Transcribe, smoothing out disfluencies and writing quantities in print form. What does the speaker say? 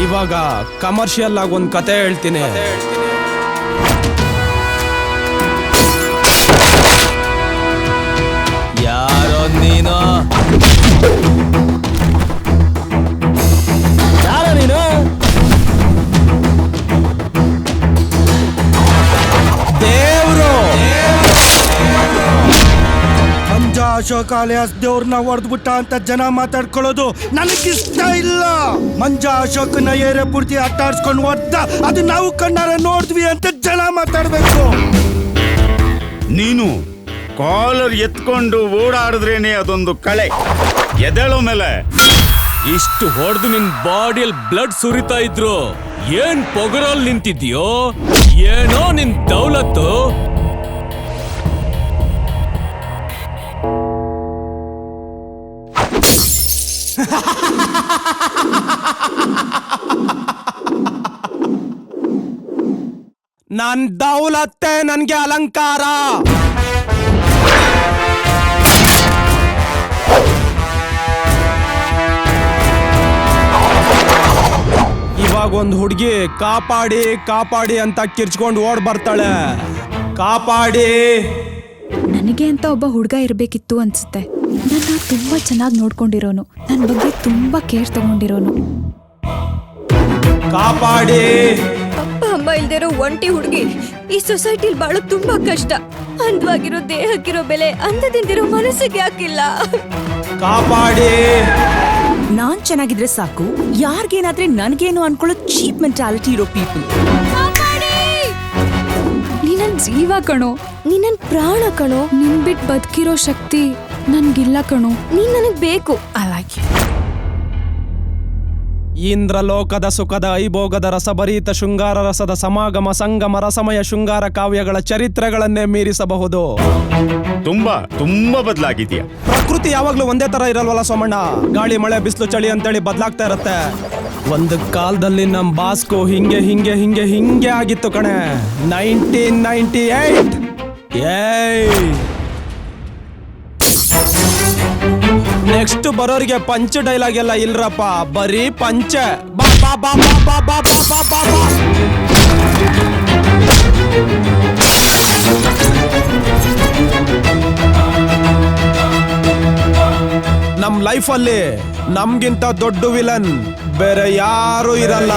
ಇವಾಗ ಕಮರ್ಷಿಯಲ್ ಆಗಿ ಒಂದು ಕತೆ ಹೇಳ್ತೀನಿ. ಯಾರೋ ನೀನು? ಯಾರೋ ನೀನು? ದೇವ್ರು. ಮಂಜ ಅಶೋಕ್ ಅಲಿಯಾಸ್ ದೇವ್ರನ್ನ ಹೊಡೆದ್ಬಿಟ್ಟ ಅಂತ ಜನ ಮಾತಾಡ್ಕೊಳ್ಳೋದು ನನಗಿಷ್ಟ ಇಲ್ಲ. ಮಂಜ ಅಶೋಕ್ನ ಏರಿಯಾ ಪೂರ್ತಿ ಅಟ್ಟಾಡ್ಸ್ಕೊಂಡು ಹೊಡೆದ, ಅದು ನಾವು ಕಣ್ಣಾರೆ ನೋಡಿದ್ವಿ ಅಂತ ಜನ ಮಾತಾಡ್ಬೇಕು. ನೀನು ಕಾಲರ್ ಎತ್ಕೊಂಡು ಓಡಾಡಿದ್ರೇನೆ ಅದೊಂದು ಕಳೆ. ಎದೆಳೋ ಮೇಲೆ ಇಷ್ಟು ಹೊಡೆದು ನಿನ್ ಬಾಡಿಯಲ್ಲಿ ಬ್ಲಡ್ ಸುರಿತಾ ಇದ್ರು ಏನ್ ಪೊಗರಲ್ಲಿ ನಿಂತಿದ್ಯೋ ಏನೋ ನಿನ್ ದೌಲತ್ತು. ನನ್ ದೌಲತ್ತೆ ನನ್ಗೆ ಅಲಂಕಾರ. ಇವಾಗ ಒಂದು ಹುಡುಗಿ ಕಾಪಾಡಿ ಕಾಪಾಡಿ ಅಂತ ಕಿರ್ಚ್ಕೊಂಡು ಓಡ್ ಬರ್ತಾಳೆ. ಕಾಪಾಡಿ. ನನಗೆ ಅಂತ ಒಬ್ಬ ಹುಡುಗ ಇರಬೇಕಿತ್ತು ಅನ್ಸುತ್ತೆ. ನನ್ನ ತುಂಬಾ ಚೆನ್ನಾಗಿ ನೋಡ್ಕೊಂಡಿರೋನು, ನನ್ನ ಬಗ್ಗೆ ತುಂಬಾ ಕೇರ್ ತಗೊಂಡಿರೋನು. ಕಾಪಾಡಿ. ಅಪ್ಪ ಅಮ್ಮ ಇಲ್ದಿರೋ ಒಂಟಿ ಹುಡುಗಿ ಈ ಸೊಸೈಟಿಲಿ ಬಾಳೋ ತುಂಬಾ ಕಷ್ಟ. ಅಂದವಾಗಿರೋ ದೇಹಕ್ಕಿರೋ ಬೆಲೆ ಅಂದದಿಂದಿರೋ ಮನಸ್ಸಿಗೆ ಯಾಕಿಲ್ಲ? ಕಾಪಾಡಿ. ನಾನ್ ಚೆನ್ನಾಗಿದ್ರೆ ಸಾಕು, ಯಾರಿಗೇನಾದ್ರೆ ನನ್ಗೇನು ಅನ್ಕೊಳ್ಳೋ ಚೀಪ್ ಮೆಂಟಾಲಿಟಿ ಇರೋ ಪೀಪಲ್. ನೀ ನನ್ ಜೀವ ಕಣೋ, ನೀ ನನ್ ಪ್ರಾಣ ಕಣೋ. ನಿನ್ ಬಿಟ್ ಬದುಕಿರೋ ಶಕ್ತಿ ನನ್ಗಿಲ್ಲ ಕಣೋ. ನೀನ್ ನನಗ್ ಬೇಕು. I like you. ಇಂದ್ರಲೋಕದ ಸುಖದ ಐಭೋಗದ ರಸಭರಿತ ಶೃಂಗಾರ ರಸದ ಸಮಾಗಮ ಸಂಗಮ ರಸಮಯ ಶೃಂಗಾರ ಕಾವ್ಯಗಳ ಚರಿತ್ರೆಗಳನ್ನೇ ಮೀರಿಸಬಹುದು. ತುಂಬಾ ತುಂಬಾ ಬದಲಾಗಿದ್ಯಾ. ಪ್ರಕೃತಿ ಯಾವಾಗ್ಲೂ ಒಂದೇ ತರ ಇರಲ್ವಲ್ಲ ಸೋಮಣ್ಣ. ಗಾಳಿ ಮಳೆ ಬಿಸಿಲು ಚಳಿ ಅಂತೇಳಿ ಬದಲಾಗ್ತಾ ಇರತ್ತೆ. ಒಂದು ಕಾಲದಲ್ಲಿ ನಮ್ ಬಾಸ್ಕೋ ಹಿಂಗೆ ಹಿಂಗೆ ಹಿಂಗೆ ಹಿಂಗೆ ಆಗಿತ್ತು ಕಣೆ. 1998. ನೆಕ್ಸ್ಟ್ ಬರೋರಿಗೆ ಪಂಚ್ ಡೈಲಾಗ್ ಎಲ್ಲ ಇಲ್ರಪ್ಪ, ಬರೀ ಪಂಚ. ಬಾ ಬಾ ಬಾ ಬಾ ಬಾ ಬಾ ಬಾ ಬಾ ಬಾ. ನಮ್ ಲೈಫಲ್ಲಿ ನಮ್ಗಿಂತ ದೊಡ್ಡ ವಿಲನ್ ಬೇರೆ ಯಾರು ಇರಲ್ಲ.